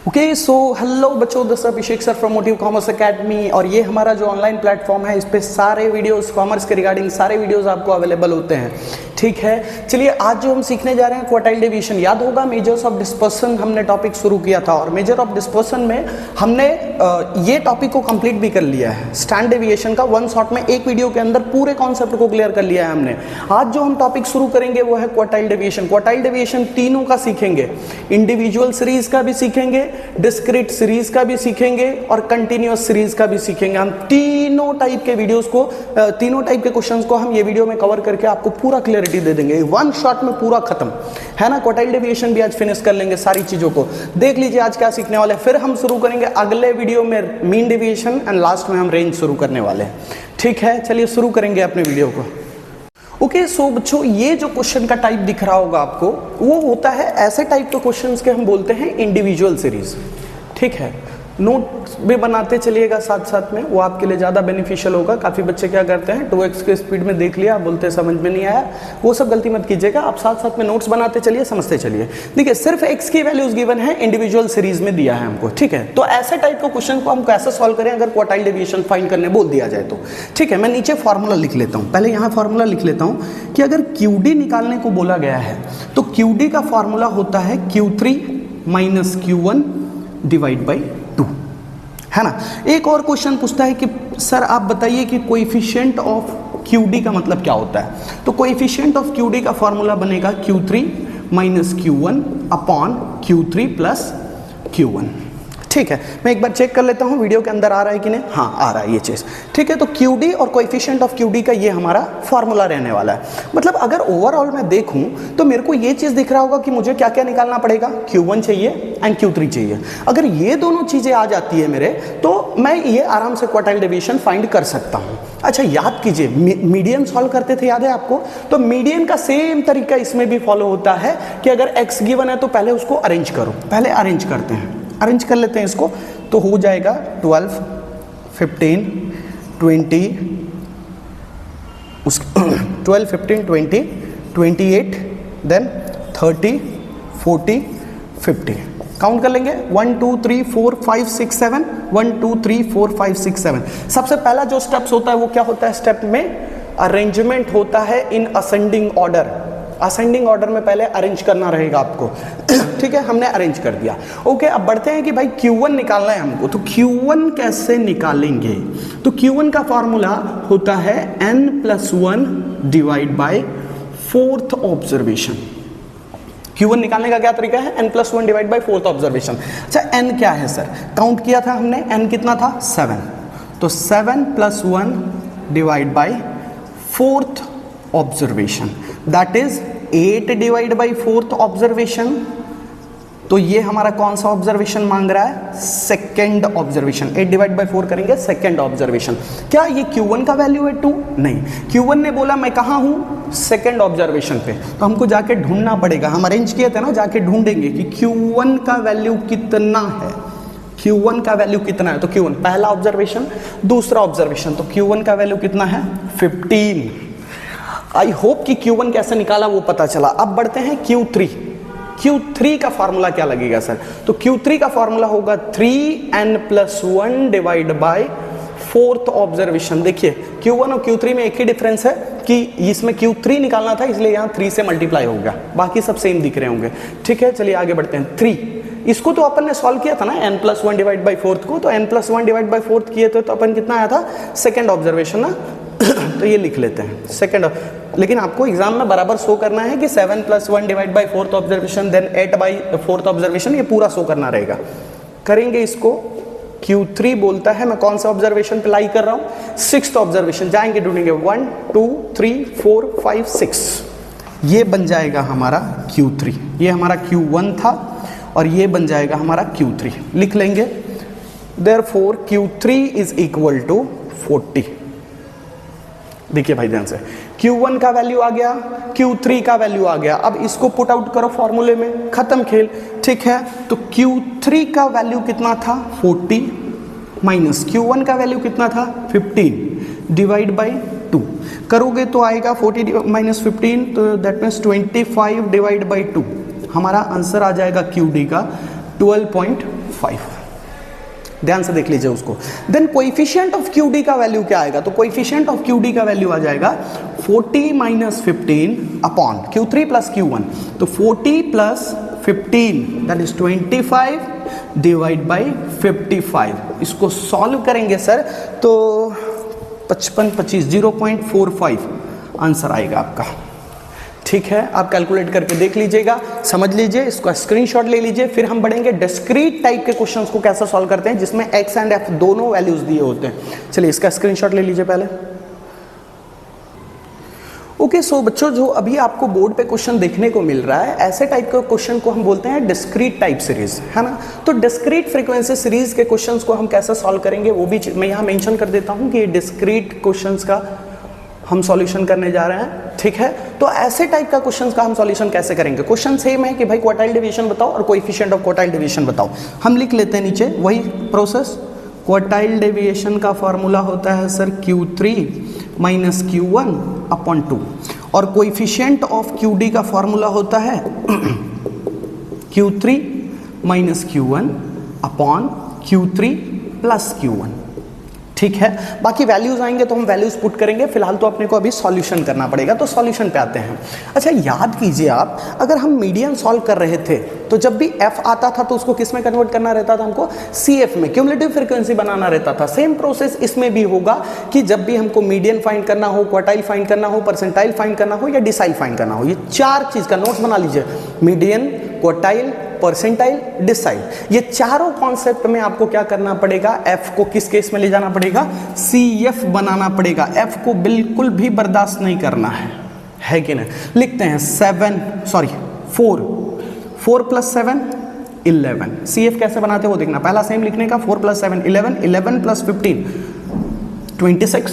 Okay so hello बच्चों, this Abhishek sir from motive commerce academy. और ये हमारा जो ऑनलाइन प्लेटफॉर्म है, इस पे सारे वीडियोस कॉमर्स के रिगार्डिंग सारे वीडियोस आपको अवेलेबल होते हैं। ठीक है, चलिए आज जो हम सीखने जा रहे हैं क्वार्टाइल डेविएशन। याद होगा मेजर्स ऑफ डिस्पर्सन हमने टॉपिक शुरू किया था, और मेजर ऑफ डिस्पर्सन में हमने ये टॉपिक को कंप्लीट भी कर लिया है। स्टैंडर्ड डेविएशन का वन शॉट में एक वीडियो के अंदर पूरे कॉन्सेप्ट को क्लियर कर लिया है हमने। आज जो हम टॉपिक शुरू करेंगे वो है क्वार्टाइल डेविएशन। क्वार्टाइल डेविएशन तीनों का सीखेंगे, इंडिविजुअल सीरीज का भी सीखेंगे, डिस्क्रीट सीरीज का भी सीखेंगे और कंटिन्यूअस सीरीज का भी सीखेंगे। हम तीनों टाइप के वीडियोस को, तीनों टाइप के क्वेश्चंस को हम ये वीडियो में कवर करके आपको पूरा क्लियरिटी दे देंगे, वन शॉट में पूरा खत्म है ना। क्वार्टाइल डेविएशन भी आज फिनिश कर लेंगे, सारी चीजों को देख लीजिए आज क्या सीखने वाले हैं। फिर हम शुरू करेंगे अगले वीडियो में मीन डेविएशन एंड लास्ट में हम रेंज शुरू करने वाले हैं। ठीक है, चलिए शुरू करेंगे अपने वीडियो को। ओके सो बच्चों, ये जो क्वेश्चन का टाइप दिख रहा होगा आपको, वो होता है ऐसे टाइप के क्वेश्चंस के हम बोलते हैं इंडिविजुअल सीरीज। ठीक है, नोट्स भी बनाते चलिएगा साथ साथ में, वो आपके लिए ज़्यादा बेनिफिशियल होगा। काफ़ी बच्चे क्या करते हैं 2x के स्पीड में देख लिया, बोलते समझ में नहीं आया, वो सब गलती मत कीजिएगा। आप साथ साथ में नोट्स बनाते चलिए, समझते चलिए। देखिए सिर्फ x की वैल्यूज गिवन है, इंडिविजुअल सीरीज में दिया है हमको। ठीक है, तो ऐसे टाइप के क्वेश्चन को हम कैसे सॉल्व करें अगर क्वार्टाइल डेविएशन फाइंड करने बोल दिया जाए तो। ठीक है, मैं नीचे फॉर्मूला लिख लेता हूँ, पहले यहाँ फॉर्मूला लिख लेता हूँ कि अगर QD निकालने को बोला गया है तो QD का फॉर्मूला होता है Q3 minus Q1 divide by 2, है ना। एक और क्वेश्चन पूछता है कि सर आप बताइए कि कोएफिशिएंट ऑफ QD का मतलब क्या होता है। तो कोएफिशिएंट ऑफ QD का फॉर्मूला बनेगा Q3 minus Q1 upon Q3 plus Q1। ठीक है, मैं एक बार चेक कर लेता हूँ वीडियो के अंदर आ रहा है कि नहीं। हाँ आ रहा है ये चीज़। ठीक है, तो QD और कोएफिशिएंट ऑफ QD का ये हमारा फॉर्मूला रहने वाला है। मतलब अगर ओवरऑल मैं देखूं तो मेरे को ये चीज़ दिख रहा होगा कि मुझे क्या क्या निकालना पड़ेगा, Q1 चाहिए एंड Q3 चाहिए। अगर ये दोनों चीज़ें आ जाती है मेरे, तो मैं ये आराम से क्वार्टाइल डेविएशन फाइंड कर सकता हूँ। अच्छा याद कीजिए, मीडियन सॉल्व करते थे, याद है आपको। तो मीडियन का सेम तरीका इसमें भी फॉलो होता है कि अगर x गिवन है तो पहले उसको अरेंज करो। पहले अरेंज करते हैं, अरेंज कर लेते हैं इसको, तो हो जाएगा 12, 15, 20, 12, 15, 20, 28, देन 30, 40, 50। काउंट कर लेंगे 1 2 3 4 5 6 7, 1 2 3 4 5 6 7। सबसे पहला जो स्टेप्स होता है वो क्या होता है, स्टेप में अरेंजमेंट होता है in ascending order. Ascending order में पहले अरेंज करना रहेगा आपको। ठीक है, हमने अरेंज कर दिया। ओके, अब बढ़ते हैं कि भाई Q1 निकालना है हमको, तो Q1 कैसे निकालेंगे। तो Q1 का फॉर्मूला होता है n+1 divide by fourth observation. Q1 निकालने का क्या तरीका है, n+1 divide by fourth observation. अच्छा n क्या है सर, काउंट किया था हमने, n कितना था 7, तो 7+1 divide by fourth observation, that is 8 divide by fourth observation. तो ये हमारा कौन सा ऑब्जर्वेशन मांग रहा है, सेकेंड ऑब्जर्वेशन। 8 डिवाइड बाई 4 करेंगे सेकेंड ऑब्जर्वेशन। क्या ये Q1 का वैल्यू है 2? नहीं, Q1 ने बोला मैं कहाँ हूँ, सेकेंड ऑब्जर्वेशन पे, तो हमको जाके ढूंढना पड़ेगा। हम अरेंज किए थे ना, जाके ढूंढेंगे कि Q1 का वैल्यू कितना है। Q1 का वैल्यू कितना है, तो Q1 पहला ऑब्जर्वेशन, दूसरा ऑब्जर्वेशन, तो Q1 का वैल्यू कितना है 15। आई होप कि Q1 कैसे निकाला वो पता चला। अब बढ़ते हैं Q3। Q3 का फॉर्मूला क्या लगेगा सर, तो Q3 का फॉर्मूला होगा 3n+1 divide by fourth observation. देखिए Q1 और Q3 में एक ही डिफरेंस है कि इसमें Q3 निकालना था, इसलिए यहाँ 3 से मल्टीप्लाई हो गया, बाकी सब सेम दिख रहे होंगे। ठीक है, चलिए आगे बढ़ते हैं। 3 इसको तो अपन ने सॉल्व किया था ना, n+1 डिवाइड बाई फोर्थ को, तो n+1 डिवाइड बाई फोर्थ किए थे तो अपन कितना आया था, सेकेंड ऑब्जर्वेशन ना। तो ये लिख लेते हैं सेकेंड। लेकिन आपको एग्जाम में बराबर शो करना है कि 7+1 divide by fourth observation then 8 by fourth observation, ये पूरा शो करना रहेगा। करेंगे इसको, Q3 बोलता है मैं कौन सा ऑब्जर्वेशन पे लाई कर रहा हूँ, सिक्स्थ ऑब्जर्वेशन। जाएंगे ढूंढेंगे 1 2 3 4 5 6, ये बन जाएगा हमारा Q3। ये हमारा Q1 था और ये बन जाएगा हमारा Q3। लिख लेंगे therefore Q3 is equal to 40। देखिए भाई ध्यान से, Q1 का वैल्यू आ गया, Q3 का वैल्यू आ गया। अब इसको पुट आउट करो फॉर्मूले में, खत्म खेल। ठीक है, तो Q3 का वैल्यू कितना था 40 माइनस Q1 का वैल्यू कितना था 15 डिवाइड बाई 2 करोगे तो आएगा 40 माइनस 15, तो दैट मीन्स 25 डिवाइड बाई 2। हमारा आंसर आ जाएगा QD का 12.5। 5। ध्यान से देख लीजिए उसको। देन कोएफिशिएंट ऑफ QD का वैल्यू क्या आएगा, तो कोएफिशिएंट ऑफ QD का वैल्यू आ जाएगा 40 minus 15 upon Q3 plus Q1, तो 40 plus 15 that is 25 divide by 55। इसको सॉल्व करेंगे सर तो 55 25 0.45 आंसर आएगा आपका। ठीक है, आप कैलकुलेट करके देख लीजिएगा, समझ लीजिए, इसका स्क्रीनशॉट ले लीजिए। फिर हम बढ़ेंगे डिस्क्रीट टाइप के क्वेश्चंस को कैसे सॉल्व करते हैं जिसमें x एंड f दोनों वैल्यूज दिए होते हैं। चलिए इसका स्क्रीनशॉट ले लीजिए पहले। ओके सो बच्चों, जो अभी आपको बोर्ड पे क्वेश्चन देखने को मिल रहा है, ऐसे टाइप के क्वेश्चन को हम बोलते हैं डिस्क्रीट टाइप सीरीज, है ना। तो डिस्क्रीट फ्रीक्वेंसी सीरीज के क्वेश्चंस को हम कैसे सॉल्व करेंगे वो भी मैं यहाँ मेंशन कर देता हूँ कि डिस्क्रीट क्वेश्चंस का हम सॉल्यूशन करने जा रहे हैं। ठीक है, तो ऐसे टाइप का क्वेश्चंस का हम सॉल्यूशन कैसे करेंगे। क्वेश्चन सेम है कि भाई क्वार्टाइल डेविएशन बताओ और कोएफिशिएंट ऑफ क्वार्टाइल डेविएशन बताओ। हम लिख लेते हैं नीचे वही प्रोसेस। क्वार्टाइल डेविएशन का फॉर्मूला होता है sir Q3 minus Q1 upon 2, और कोएफिशिएंट ऑफ QD का फॉर्मूला होता है Q3 minus Q1 upon Q3 plus Q1। ठीक है, बाकी वैल्यूज आएंगे तो हम वैल्यूज पुट करेंगे, फिलहाल तो अपने को अभी सॉल्यूशन करना पड़ेगा। तो सॉल्यूशन पे आते हैं। अच्छा याद कीजिए आप, अगर हम मीडियन सॉल्व कर रहे थे तो जब भी f आता था तो उसको किस में कन्वर्ट करना रहता था, हमको CF में, क्यूमुलेटिव फ्रीक्वेंसी बनाना रहता था। सेम प्रोसेस इसमें भी होगा कि जब भी हमको मीडियन फाइंड करना हो, क्वार्टाइल फाइंड करना हो, परसेंटाइल फाइंड करना हो या डिसाइल फाइंड करना हो, ये 4 चीज का नोट्स बना लीजिए। मीडियन, क्वार्टाइल, परसेंटाइल, डिसाइल, ये चारों कॉन्सेप्ट में आपको क्या करना पड़ेगा, f को किस केस में ले जाना पड़ेगा, CF बनाना पड़ेगा। f को बिल्कुल भी बर्दाश्त नहीं करना है कि नहीं। लिखते हैं 4 प्लस 7 11। CF कैसे बनाते हो देखना, पहला सेम लिखने का, 4 plus 7 11, 11 plus 15 26,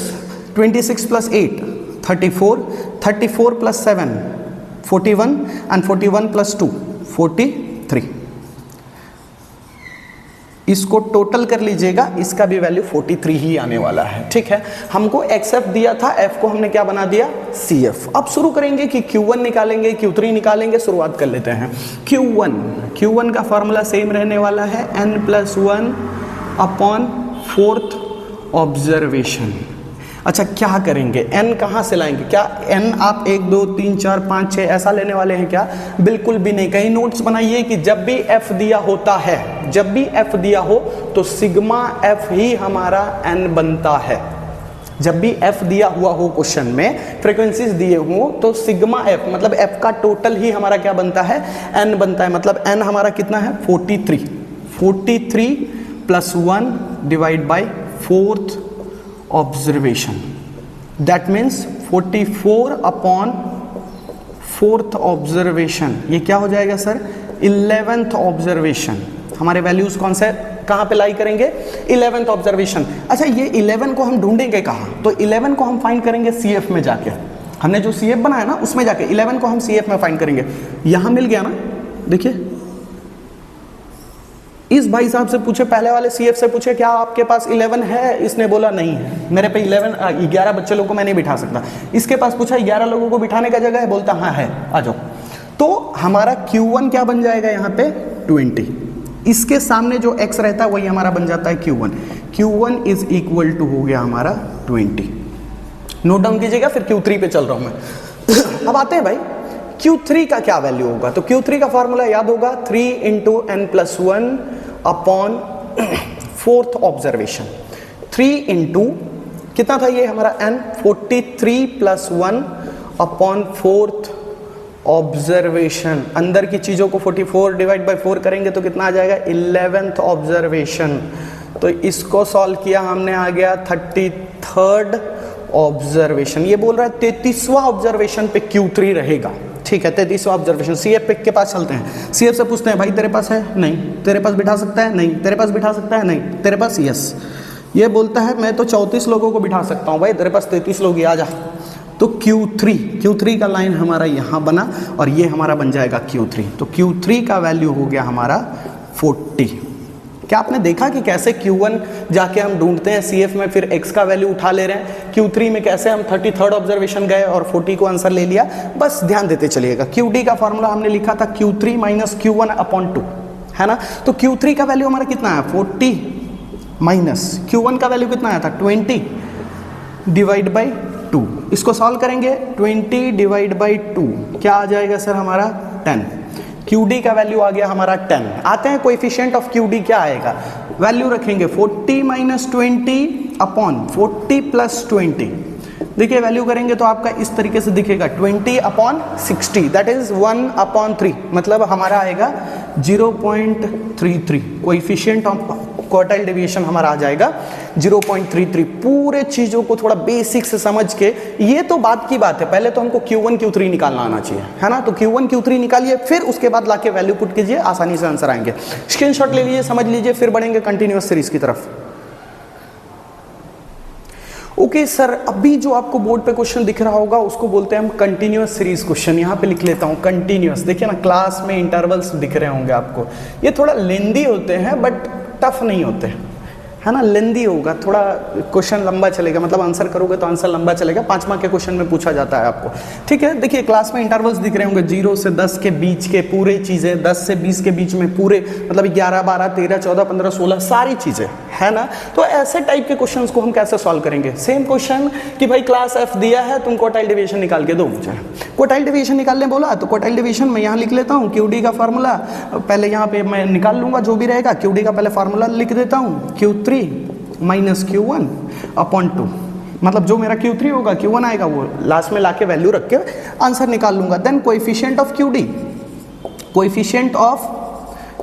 26 plus 8 34, 34 plus 7 41 and 41 plus 2 43। इसको टोटल कर लीजिएगा, इसका भी वैल्यू 43 ही आने वाला है। ठीक है, हमको XF दिया था, F को हमने क्या बना दिया, CF। अब शुरू करेंगे कि Q1 निकालेंगे, Q3 निकालेंगे। शुरुआत कर लेते हैं। Q1 का फॉर्मूला सेम रहने वाला है n+1 अपॉन 4th ऑब्जर्वेशन। अच्छा क्या करेंगे, n कहाँ से लाएंगे, क्या n आप 1 2 3 4 5 6 ऐसा लेने वाले हैं क्या, बिल्कुल भी नहीं। कहीं नोट्स बनाइए कि जब भी f दिया होता है, जब भी f दिया हो तो सिग्मा f ही हमारा n बनता है। जब भी f दिया हुआ हो क्वेश्चन में, फ्रीक्वेंसीज दिए हो, तो सिग्मा f मतलब f का टोटल ही हमारा क्या बनता है, n बनता है। मतलब n हमारा कितना है, 43 plus 1 divide by 4th observation, that means 44 upon 4th observation. ये क्या हो जाएगा सर, 11th ऑब्जर्वेशन। हमारे वैल्यूज कौन से कहाँ पे लाई करेंगे, 11th ऑब्जर्वेशन। अच्छा ये 11 को हम ढूंढेंगे कहाँ, तो 11 को हम फाइंड करेंगे CF में जाके। हमने जो CF बनाया ना उसमें जाके 11 को हम CF में फाइंड करेंगे। यहाँ मिल गया ना, देखिए इस भाई साहब से पूछे, पहले वाले CF से पूछे क्या आपके पास 11 है, इसने बोला नहीं है, मेरे पे 11 बच्चे लोगों को मैं नहीं बिठा सकता। इसके पास पूछा 11 लोगों को बिठाने का जगह है, बोलता हाँ है, आ जाओ। तो हमारा Q1 क्या बन जाएगा यहाँ पे 20, इसके सामने जो x रहता है वही हमारा बन जाता है Q1 इज इक्वल टू हो गया हमारा 20। नोट डाउन कीजिएगा, फिर Q3 पे चल रहा हूं मैं। अब आते हैं भाई Q3 का क्या वैल्यू होगा, तो Q3 का फॉर्मूला याद होगा 3 × n+1 अपॉन 4th ऑब्जर्वेशन। 3 × कितना था ये हमारा n, 43 plus 1 upon 4th observation. अंदर की चीजों को 44 डिवाइड बाय 4 करेंगे तो कितना आ जाएगा, 11th ऑब्जर्वेशन। तो इसको सॉल्व किया हमने, आ गया 33rd ऑब्जर्वेशन। ये बोल रहा है 33वां ऑब्जर्वेशन पे Q3 रहेगा। ठीक है, 33वां ऑब्जर्वेशन। CF पे के पास चलते हैं। CF से पूछते हैं भाई तेरे पास है, नहीं। तेरे पास बिठा सकता है, नहीं। तेरे पास बिठा सकता है, नहीं। तेरे पास, यस। ये बोलता है मैं तो 34 लोगों को बिठा सकता हूँ। भाई तेरे पास 33 लोग ही, आ जा। तो Q3 का लाइन हमारा यहाँ बना और ये हमारा बन जाएगा Q3। तो Q3 का वैल्यू हो गया हमारा 40। क्या आपने देखा कि कैसे Q1 जाके हम ढूंढते हैं CF में, फिर x का वैल्यू उठा ले रहे हैं। Q3 में कैसे हम 33rd ऑब्जर्वेशन गए और 40 को आंसर ले लिया। बस ध्यान देते चलिएगा। QD का फॉर्मूला हमने लिखा था Q3 माइनस Q1 अपॉन 2। है ना। तो Q3 का वैल्यू हमारा कितना है 40 माइनस Q1 का वैल्यू कितना आया था 20 डिवाइड बाई 2। इसको सॉल्व करेंगे 20 डिवाइड बाई 2 क्या आ जाएगा सर हमारा 10। QD का वैल्यू आ गया हमारा 10। आते हैं कोएफिशिएंट ऑफ QD क्या आएगा, वैल्यू रखेंगे 40 माइनस 20 अपॉन 40 प्लस 20। देखिए वैल्यू करेंगे तो आपका इस तरीके से दिखेगा 20 अपॉन 60 दैट इज 1 अपॉन 3, मतलब हमारा आएगा 0.33। कोएफिशिएंट ऑफ क्वार्टाइल डेविएशन हमारा आ जाएगा 0.33। पूरे चीजों को थोड़ा बेसिक से समझ के, ये तो बात की बात है, पहले तो हमको Q1 Q3 निकालना आना चाहिए, है ना। तो Q1 Q3 निकालिए, फिर उसके बाद लाके वैल्यू पुट कीजिए, आसानी से आंसर आएंगे। स्क्रीनशॉट ले लीजिए, समझ लीजिए, फिर बढ़ेंगे कंटिन्यूअस सीरीज की तरफ। ओके सर, अभी जो आपको बोर्ड पे क्वेश्चन दिख रहा होगा उसको बोलते हैं हम कंटिन्यूअस सीरीज क्वेश्चन। यहाँ पे लिख लेता हूँ कंटिन्यूअस। देखिए ना, क्लास में इंटरवल्स दिख रहे होंगे आपको, ये थोड़ा लेंदी होते हैं बट टफ नहीं होते, है ना। लेंदी होगा, थोड़ा क्वेश्चन लंबा चलेगा, मतलब आंसर करोगे तो आंसर लंबा चलेगा। 5 मार्क के क्वेश्चन में पूछा जाता है आपको, ठीक है। देखिए क्लास में इंटरवल्स दिख रहे होंगे 0 से 10 के बीच के पूरे चीज़ें, 10 से 20 के बीच में पूरे, मतलब 11, 12, 13, 14, 15, 16 सारी चीज़ें, है ना। तो ऐसे टाइप के क्वेश्चंस को हम कैसे सॉल्व करेंगे। सेम क्वेश्चन कि भाई क्लास F दिया है, तुम क्वार्टाइल डेविएशन निकाल के दो मुझे। क्वार्टाइल डेविएशन निकालने बोला तो क्वार्टाइल डेविएशन मैं यहाँ लिख लेता हूँ। QD का फार्मूला पहले यहाँ पे मैं निकाल लूंगा, जो भी रहेगा। QD का पहले फार्मूला लिख देता हूँ, Q3 माइनस Q1 अपॉन 2, मतलब जो मेरा Q3 होगा Q1 आएगा, वो लास्ट में लाके वैल्यू रख के आंसर निकाल लूंगा। Then coefficient of QD, coefficient of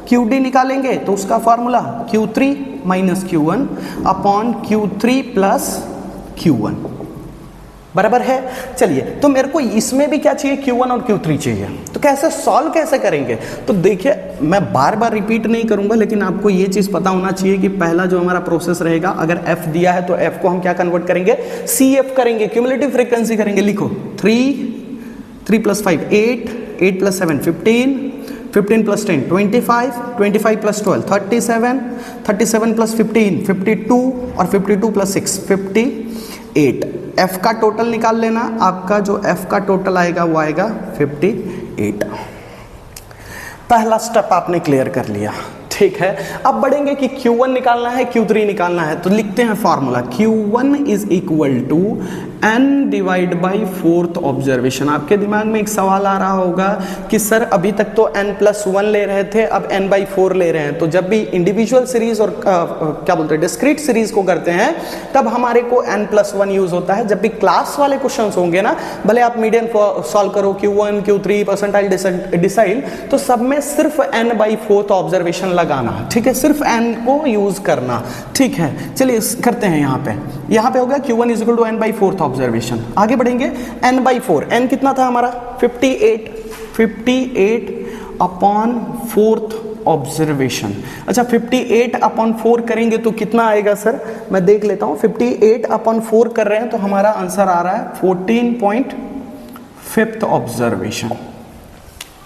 QD निकालेंगे तो उसका formula Q3 minus Q1 upon Q3 plus Q1 बराबर है। चलिए, तो मेरे को इसमें भी क्या चाहिए, Q1 और Q3 चाहिए। तो कैसे सॉल्व कैसे करेंगे, तो देखिए मैं बार बार रिपीट नहीं करूंगा, लेकिन आपको ये चीज पता होना चाहिए कि पहला जो हमारा प्रोसेस रहेगा, अगर F दिया है तो F को हम क्या कन्वर्ट करेंगे, CF करेंगे, क्यूमुलेटिव फ्रीक्वेंसी करेंगे। लिखो 3 plus 5 8, 8 plus 7 15, 15 plus 10 25, 25 plus 12 37, 37 plus 15 52 और 52 प्लस 6 58। F का टोटल निकाल लेना, आपका जो F का टोटल आएगा वो आएगा 58। पहला स्टेप आपने क्लियर कर लिया, ठीक है। अब बढ़ेंगे कि Q1 निकालना है, Q3 निकालना है। तो लिखते हैं formula, Q1 is equal to n divide by 4th observation. आपके दिमाग में एक सवाल आ रहा होगा कि सर अभी तक तो n+1 ले रहे थे, अब n/4 ले रहे हैं। तो जब भी इंडिविजुअल सीरीज और क्या बोलते हैं डिस्क्रीट सीरीज को करते हैं, तब हमारे को n+1 यूज होता है। जब भी क्लास वाले क्वेश्चंस होंगे ना, भले आप मीडियन सॉल्व करो, Q1 Q3 परसेंटाइल डिसाइल, तो सब में सिर्फ n/4th ऑब्जर्वेशन लगाना, ठीक है, सिर्फ n को यूज करना, ठीक है। चलिए करते हैं। यहाँ पे हो गया Q1 is equal to n/4th observation. आगे बढ़ेंगे, n/4, n कितना था हमारा 58 अपॉन 4th ऑब्जर्वेशन। अच्छा 58 अपॉन 4 करेंगे तो कितना आएगा सर, मैं देख लेता हूँ। 58 अपॉन 4 कर रहे हैं तो हमारा आंसर आ रहा है 14.5th ऑब्जर्वेशन,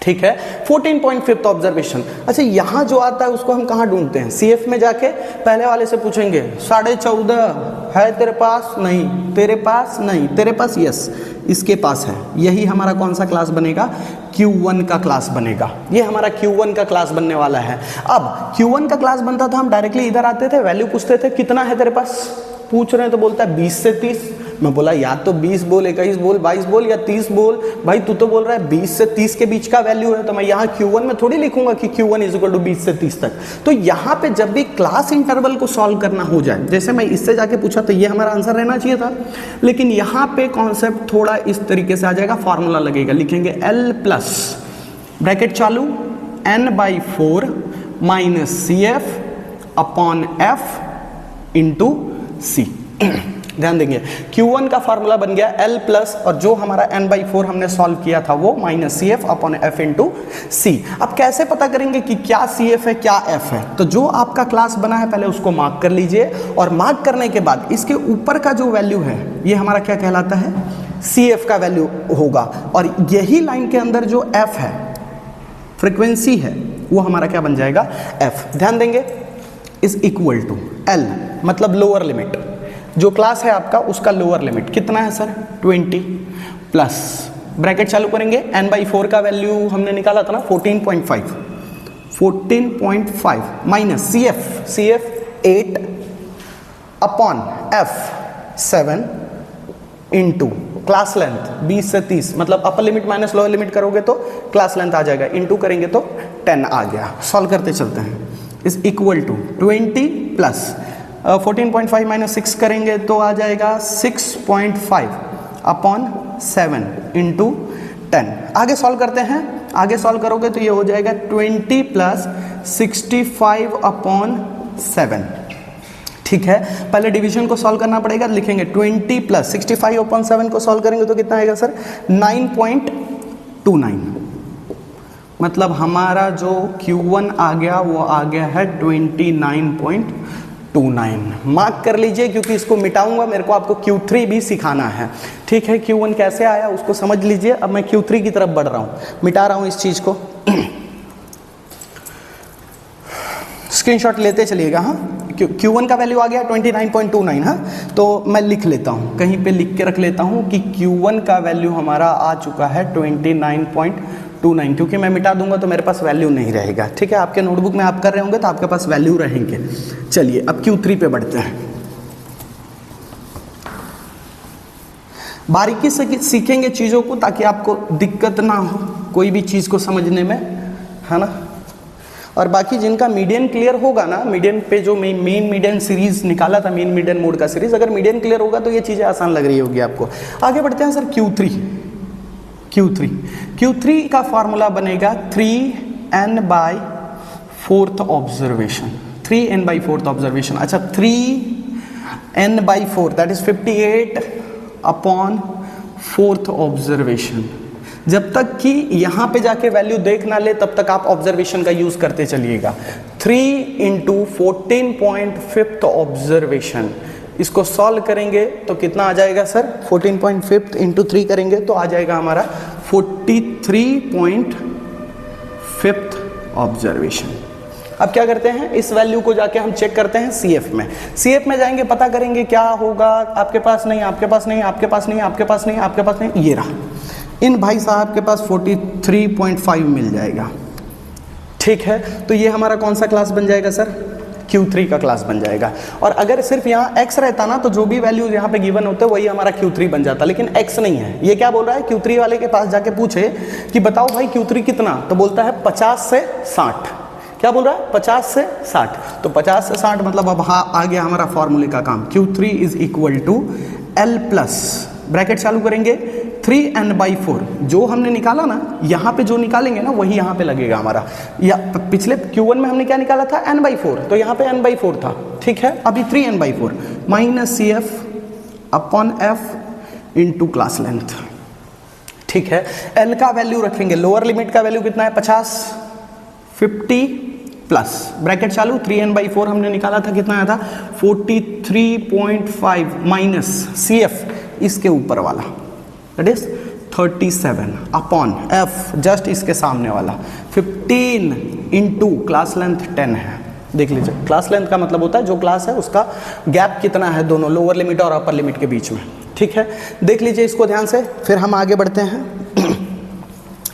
ठीक है, 14.5th ऑब्जर्वेशन। अच्छा यहाँ जो आता है उसको हम कहाँ ढूंढते हैं, CF में जाके पहले वाले से पूछेंगे 14.5 है तेरे पास, नहीं तेरे पास, नहीं तेरे पास, यस इसके पास है। यही हमारा कौन सा क्लास बनेगा, Q1 का क्लास बनेगा। ये हमारा Q1 का क्लास बनने वाला है। अब Q1 का क्लास बनता था, हम डायरेक्टली इधर आते थे, वैल्यू पूछते थे कितना है तेरे पास, पूछ रहे हैं तो बोलता है 20 से 30। मैं बोला या तो 20 बोल, 21 बोल, 22 बोल या 30 बोल। भाई तू तो बोल रहा है 20 से 30 के बीच का वैल्यू है, तो मैं यहाँ Q1 में थोड़ी लिखूंगा कि Q1 इज इक्वल टू 20 से 30 तक। तो यहाँ पे जब भी क्लास इंटरवल को सॉल्व करना हो जाए, जैसे मैं इससे जाके पूछा तो ये हमारा आंसर रहना चाहिए था, लेकिन यहाँ पे कॉन्सेप्ट थोड़ा इस तरीके से आ जाएगा। फॉर्मूला लगेगा, लिखेंगे L प्लस ब्रैकेट चालू n/4 minus CF upon F into C। ध्यान देंगे, Q1 का फार्मूला बन गया L प्लस, और जो हमारा n/4 हमने सॉल्व किया था वो minus CF upon F into C। अब कैसे पता करेंगे कि क्या CF है क्या F है, तो जो आपका क्लास बना है पहले उसको मार्क कर लीजिए, और मार्क करने के बाद इसके ऊपर का जो वैल्यू है ये हमारा क्या कहलाता है, CF का वैल्यू होगा, और यही लाइन के अंदर जो F है फ्रीक्वेंसी है वो हमारा क्या बन जाएगा, F। ध्यान देंगे, इज इक्वल टू L मतलब लोअर लिमिट, जो क्लास है आपका उसका लोअर लिमिट कितना है सर 20, प्लस ब्रैकेट चालू करेंगे n/4 का वैल्यू हमने निकाला था ना 14.5, 14.5 minus C F 8 upon F 7 into class length 20 से 30, मतलब upper limit minus lower limit करोगे तो क्लास लेंथ आ जाएगा, इंटू करेंगे तो 10 आ गया। सॉल्व करते चलते हैं। Is equal to 20 plus 14.5 minus 6 करेंगे तो आ जाएगा 6.5 अपॉन 7 इंटू 10। आगे सॉल्व करते हैं। आगे सॉल्व करोगे तो ये हो जाएगा 20 प्लस 65 अपॉन 7। ठीक है, पहले डिवीजन को सॉल्व करना पड़ेगा। लिखेंगे 20 प्लस 65 अपॉन 7 को सॉल्व करेंगे तो कितना आएगा सर? 9.29। मतलब हमारा जो Q1 आ गया वो आ गया है 29.29। मार्क कर लीजिए क्योंकि इसको मिटाऊंगा, मेरे को आपको Q3 भी सिखाना है। ठीक है, Q1 कैसे आया उसको समझ लीजिए। अब मैं Q3 की तरफ बढ़ रहा हूँ, मिटा रहा हूँ इस चीज को। स्क्रीनशॉट लेते चलिएगा। हाँ, Q1 का वैल्यू आ गया 29.29। हाँ, तो मैं लिख लेता हूँ, कहीं पे लिख के रख लेता हूँ कि Q1 का वैल्यू हमारा आ चुका है 29.29, क्योंकि मैं मिटा दूंगा तो मेरे पास वैल्यू नहीं रहेगा। ठीक है, आपके नोटबुक में आप कर रहे होंगे तो आपके पास वैल्यू रहेंगे। चलिए अब Q3 पे बढ़ते हैं। बारीकी से सीखेंगे चीज़ों को ताकि आपको दिक्कत ना हो कोई भी चीज़ को समझने में, है ना। और बाकी जिनका मीडियन क्लियर होगा ना, मीडियन पे जो मेन मीडियन सीरीज निकाला था, मेन मीडियन मोड का सीरीज, अगर मीडियन क्लियर होगा तो ये चीज़ें आसान लग रही होगी आपको। आगे बढ़ते हैं सर। Q3 का फॉर्मूला बनेगा 3n/4 ऑब्जर्वेशन। 3n/4 observation. अच्छा, 3n/4 that is 58 upon 4th observation. जब तक कि यहाँ पे जाके वैल्यू देख ना ले तब तक आप ऑब्जर्वेशन का यूज करते चलिएगा। 3 इंटू 14.5 ऑब्जर्वेशन, इसको सॉल्व करेंगे तो कितना आ जाएगा सर? 14.5 इंटू 3 करेंगे तो आ जाएगा हमारा 43.5 ऑब्जर्वेशन। अब क्या करते हैं, इस वैल्यू को जाके हम चेक करते हैं CF में। CF में जाएंगे, पता करेंगे क्या होगा। आपके पास नहीं, आपके पास नहीं, आपके पास नहीं, आपके पास नहीं, आपके पास नहीं, ये रहा। इन भाई साहब के पास 43.5 मिल जाएगा। ठीक है, तो ये हमारा कौन सा क्लास बन जाएगा सर? Q3 का क्लास बन जाएगा। और अगर सिर्फ यहाँ x रहता ना तो जो भी वैल्यू यहाँ पे गिवन होते वही हमारा Q3 बन जाता, लेकिन x नहीं है। ये क्या बोल रहा है? Q3 वाले के पास जाके पूछे कि बताओ भाई Q3 कितना, तो बोलता है 50 से 60। क्या बोल रहा है? 50 से 60। तो 50 से 60 मतलब अब हाँ आ गया हमारा फॉर्मूले का काम। Q3 is equal to L plus, bracket चालू करेंगे, 3n/4 जो हमने निकाला ना, यहाँ पे जो निकालेंगे ना वही यहाँ पे लगेगा हमारा। या पिछले Q1 में हमने क्या निकाला था? n/4, तो यहाँ पे n/4 था। ठीक है, अभी 3n/4 minus CF upon F into class length. ठीक है, L का वैल्यू रखेंगे, लोअर लिमिट का वैल्यू कितना है? 50, 50 प्लस ब्रैकेट चालू, 3n/4 हमने निकाला था, कितना आया था? 43.5 माइनस CF इसके ऊपर वाला that is 37 upon F just इसके सामने वाला 15 इंटू क्लास लेंथ 10 है। देख लीजिए, क्लास लेंथ का मतलब होता है जो क्लास है उसका गैप कितना है दोनों लोअर लिमिट और अपर लिमिट के बीच में। ठीक है, देख लीजिए इसको ध्यान से, फिर हम आगे बढ़ते हैं,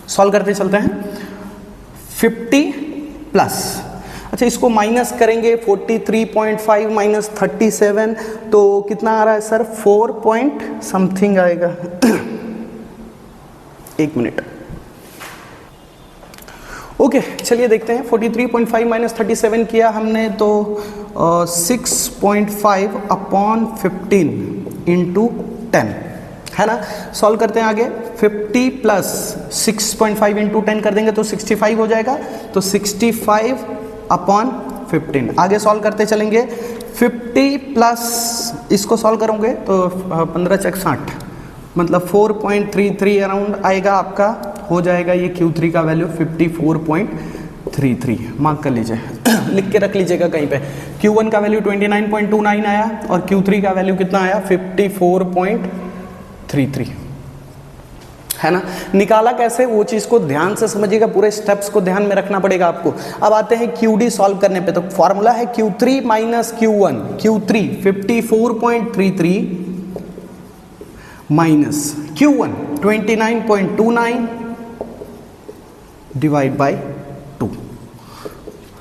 सॉल्व करते चलते हैं। 50 प्लस, अच्छा इसको माइनस करेंगे, 43.5 माइनस 37 तो कितना आ रहा है सर? 4 पॉइंट समथिंग आएगा। एक मिनट, ओके चलिए देखते हैं। 43.5 माइनस 37 किया हमने तो 6.5 अपॉन 15 इंटू 10 है ना। सॉल्व करते हैं आगे। 50 प्लस 6.5 इंटू 10 कर देंगे तो 65 हो जाएगा, तो 65 अपॉन 15। आगे सॉल्व करते चलेंगे। 50 प्लस इसको सॉल्व करोगे तो 15 चक 60 मतलब 4.33 अराउंड आएगा आपका, हो जाएगा ये Q3 का वैल्यू 54.33। मार्क कर लीजिए, लिख के रख लीजिएगा कहीं पे। Q1 का वैल्यू 29.29 आया और Q3 का वैल्यू कितना आया? 54.33 है ना। निकाला कैसे वो चीज़ को ध्यान से समझिएगा, पूरे स्टेप्स को ध्यान में रखना पड़ेगा आपको। अब आते हैं QD सॉल्व करने पे, तो फॉर्मूला है Q3 minus Q1। Q3 54.33 minus Q1 29.29 divide by 2।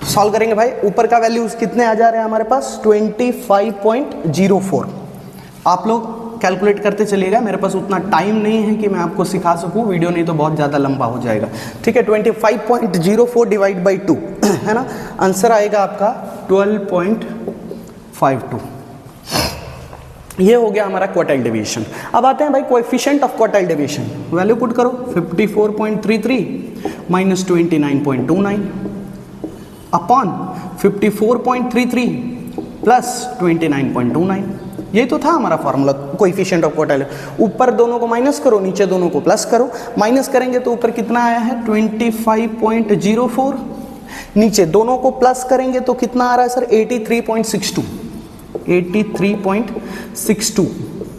Solve करेंगे भाई। ऊपर का वैल्यूज कितने आ जा रहे हैं हमारे पास 25.04। आप लोग कैलकुलेट करते चलिएगा, मेरे पास उतना टाइम नहीं है कि मैं आपको सिखा सकूं, वीडियो नहीं तो बहुत ज़्यादा लंबा हो जाएगा। ठीक है, 25.04 डिवाइड बाई 2 है ना, आंसर आएगा आपका 12.52। ये हो गया हमारा क्वार्टाइल डेविएशन। अब आते हैं भाई coefficient of quartile deviation. Value put करो 54.33 माइनस 29.29 अपॉन 54.33 प्लस 29.29। ये तो था हमारा फॉर्मूला कोएफिशिएंट ऑफ क्वार्टाइल। ऊपर दोनों को माइनस करो, नीचे दोनों को प्लस करो। माइनस करेंगे तो ऊपर कितना आया है 25.04, नीचे दोनों को प्लस करेंगे तो कितना आ रहा है सर 83.62। 83.62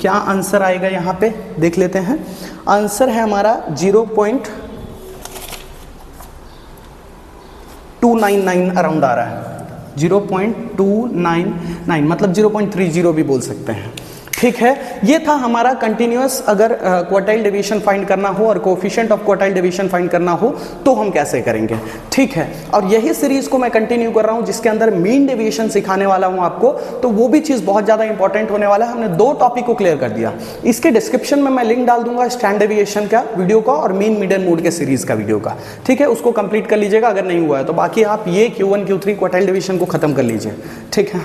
क्या आंसर आएगा यहाँ पे देख लेते हैं। आंसर है हमारा 0.299 अराउंड आ रहा है, 0.299 मतलब 0.30 भी बोल सकते हैं। ठीक है, ये था हमारा कंटिन्यूअस। अगर क्वार्टाइल डेविएशन फाइंड करना हो और coefficient of quartile deviation find करना हो तो हम कैसे करेंगे। ठीक है, और यही सीरीज को मैं कंटिन्यू कर रहा हूं जिसके अंदर मीन डेविएशन सिखाने वाला हूं आपको, तो वो भी चीज बहुत ज्यादा इंपॉर्टेंट होने वाला है। हमने 2 टॉपिक को क्लियर कर दिया। इसके डिस्क्रिप्शन में मैं लिंक डाल दूंगा स्टैंड डेविएशन का वीडियो का और मीन मीडियन मोड के सीरीज का वीडियो का। ठीक है, उसको कंप्लीट कर लीजिएगा अगर नहीं हुआ है तो। बाकी आप ये Q1 Q3 क्वार्टाइल डेविएशन को खत्म कर लीजिए। ठीक है।